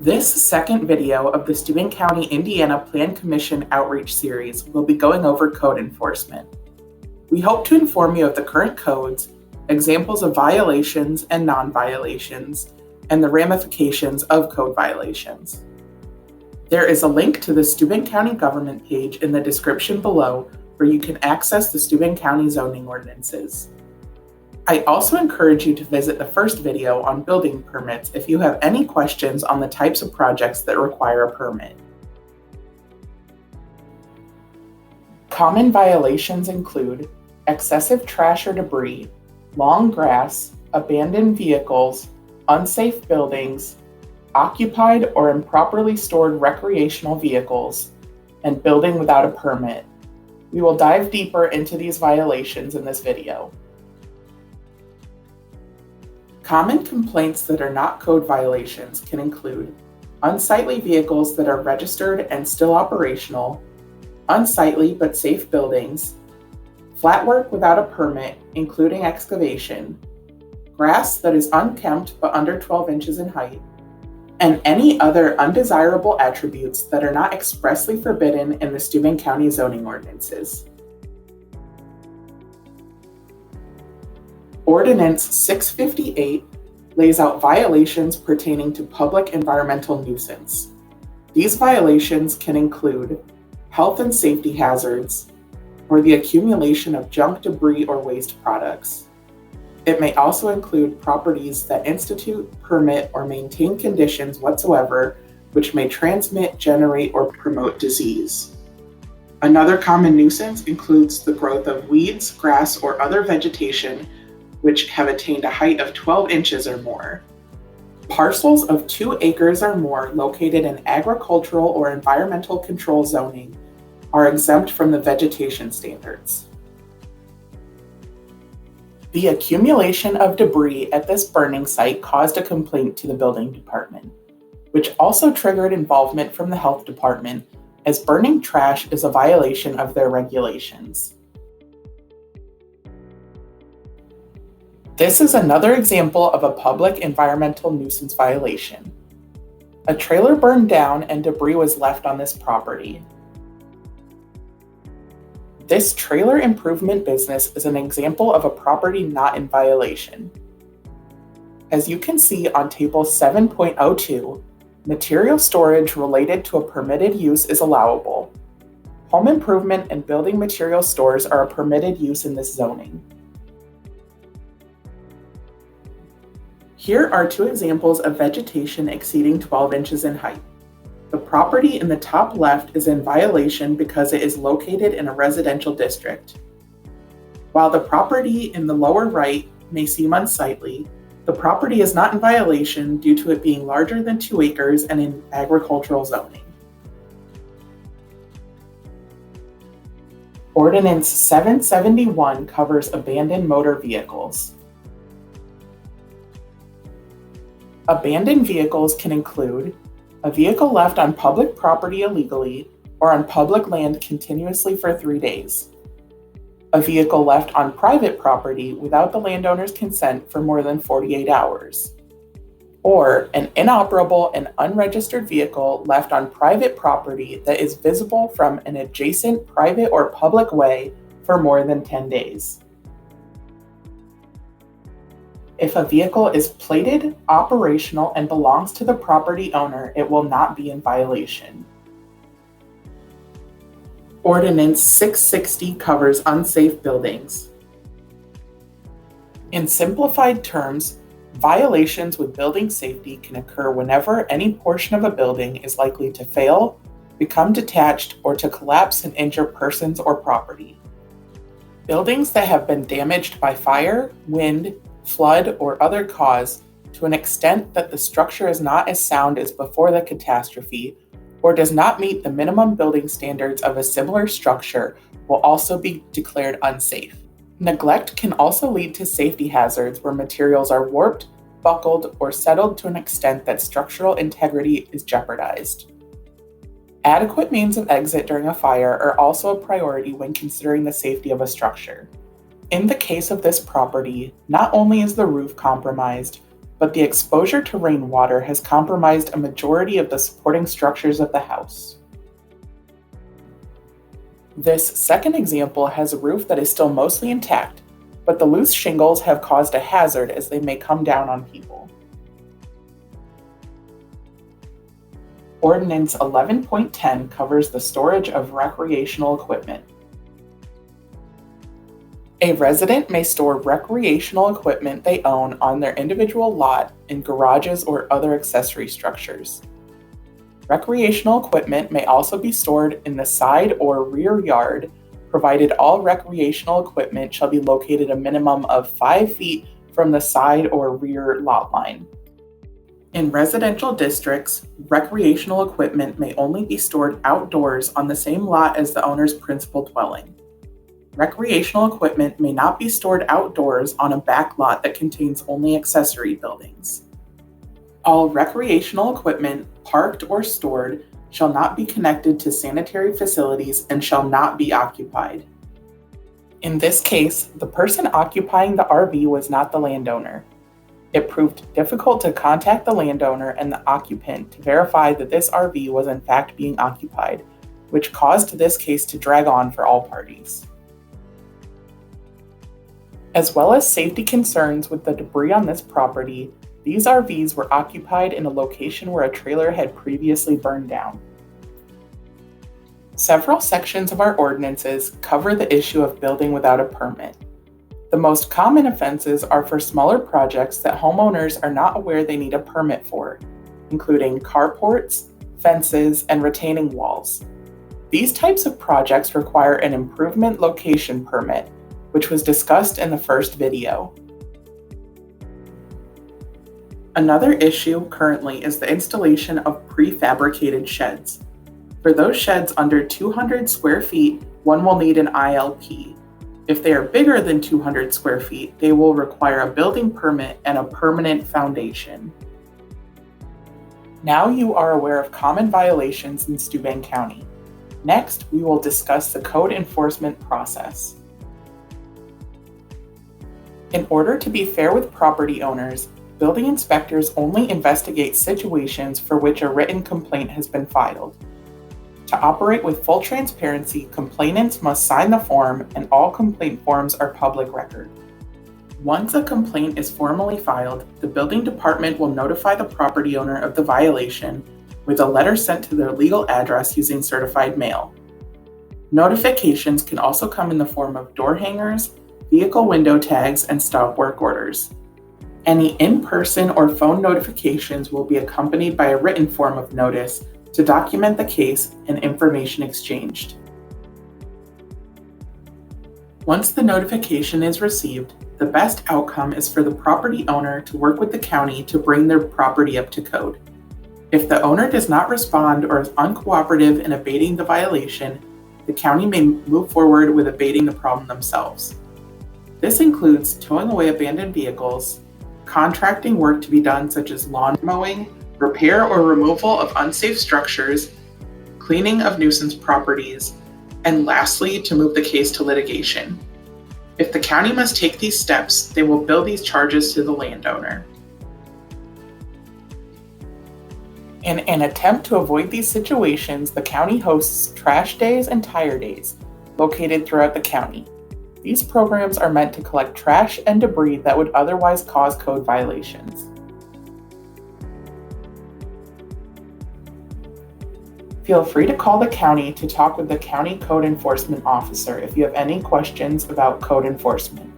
This second video of the Steuben County, Indiana Plan Commission Outreach Series will be going over code enforcement. We hope to inform you of the current codes, examples of violations and non-violations, and the ramifications of code violations. There is a link to the Steuben County government page in the description below where you can access the Steuben County zoning ordinances. I also encourage you to visit the first video on building permits if you have any questions on the types of projects that require a permit. Common violations include excessive trash or debris, long grass, abandoned vehicles, unsafe buildings, occupied or improperly stored recreational vehicles, and building without a permit. We will dive deeper into these violations in this video. Common complaints that are not code violations can include unsightly vehicles that are registered and still operational, unsightly but safe buildings, flat work without a permit, including excavation, grass that is unkempt but under 12 inches in height, and any other undesirable attributes that are not expressly forbidden in the Steuben County zoning ordinances. Ordinance 658 lays out violations pertaining to public environmental nuisance. These violations can include health and safety hazards, or the accumulation of junk, debris, or waste products. It may also include properties that institute, permit, or maintain conditions whatsoever which may transmit, generate, or promote disease. Another common nuisance includes the growth of weeds, grass, or other vegetation which have attained a height of 12 inches or more. Parcels of 2 acres or more located in agricultural or environmental control zoning are exempt from the vegetation standards. The accumulation of debris at this burning site caused a complaint to the building department, which also triggered involvement from the health department, as burning trash is a violation of their regulations. This is another example of a public environmental nuisance violation. A trailer burned down and debris was left on this property. This trailer improvement business is an example of a property not in violation. As you can see on Table 7.02, material storage related to a permitted use is allowable. Home improvement and building material stores are a permitted use in this zoning. Here are 2 examples of vegetation exceeding 12 inches in height. The property in the top left is in violation because it is located in a residential district. While the property in the lower right may seem unsightly, the property is not in violation due to it being larger than 2 acres and in agricultural zoning. Ordinance 771 covers abandoned motor vehicles. Abandoned vehicles can include a vehicle left on public property illegally or on public land continuously for 3 days, a vehicle left on private property without the landowner's consent for more than 48 hours, or an inoperable and unregistered vehicle left on private property that is visible from an adjacent private or public way for more than 10 days. If a vehicle is plated, operational, and belongs to the property owner, it will not be in violation. Ordinance 660 covers unsafe buildings. In simplified terms, violations with building safety can occur whenever any portion of a building is likely to fail, become detached, or to collapse and injure persons or property. Buildings that have been damaged by fire, wind, flood, or other cause to an extent that the structure is not as sound as before the catastrophe or does not meet the minimum building standards of a similar structure will also be declared unsafe. Neglect can also lead to safety hazards where materials are warped, buckled, or settled to an extent that structural integrity is jeopardized. Adequate means of exit during a fire are also a priority when considering the safety of a structure. In the case of this property, not only is the roof compromised, but the exposure to rainwater has compromised a majority of the supporting structures of the house. This second example has a roof that is still mostly intact, but the loose shingles have caused a hazard as they may come down on people. Ordinance 11.10 covers the storage of recreational equipment. A resident may store recreational equipment they own on their individual lot in garages or other accessory structures. Recreational equipment may also be stored in the side or rear yard, provided all recreational equipment shall be located a minimum of 5 feet from the side or rear lot line. In residential districts, recreational equipment may only be stored outdoors on the same lot as the owner's principal dwelling. Recreational equipment may not be stored outdoors on a back lot that contains only accessory buildings. All recreational equipment, parked or stored, shall not be connected to sanitary facilities and shall not be occupied. In this case, the person occupying the RV was not the landowner. It proved difficult to contact the landowner and the occupant to verify that this RV was in fact being occupied, which caused this case to drag on for all parties. As well as safety concerns with the debris on this property, these RVs were occupied in a location where a trailer had previously burned down. Several sections of our ordinances cover the issue of building without a permit. The most common offenses are for smaller projects that homeowners are not aware they need a permit for, including carports, fences, and retaining walls. These types of projects require an improvement location permit, which was discussed in the first video. Another issue currently is the installation of prefabricated sheds. For those sheds under 200 square feet, one will need an ILP. If they are bigger than 200 square feet, they will require a building permit and a permanent foundation. Now you are aware of common violations in Steuben County. Next, we will discuss the code enforcement process. In order to be fair with property owners, building inspectors only investigate situations for which a written complaint has been filed. To operate with full transparency, complainants must sign the form, and all complaint forms are public record. Once a complaint is formally filed, the building department will notify the property owner of the violation with a letter sent to their legal address using certified mail. Notifications can also come in the form of door hangers, vehicle window tags, and stop work orders. Any in-person or phone notifications will be accompanied by a written form of notice to document the case and information exchanged. Once the notification is received, the best outcome is for the property owner to work with the county to bring their property up to code. If the owner does not respond or is uncooperative in abating the violation, the county may move forward with abating the problem themselves. This includes towing away abandoned vehicles, contracting work to be done such as lawn mowing, repair or removal of unsafe structures, cleaning of nuisance properties, and lastly, to move the case to litigation. If the county must take these steps, they will bill these charges to the landowner. In an attempt to avoid these situations, the county hosts trash days and tire days, located throughout the county. These programs are meant to collect trash and debris that would otherwise cause code violations. Feel free to call the county to talk with the county code enforcement officer if you have any questions about code enforcement.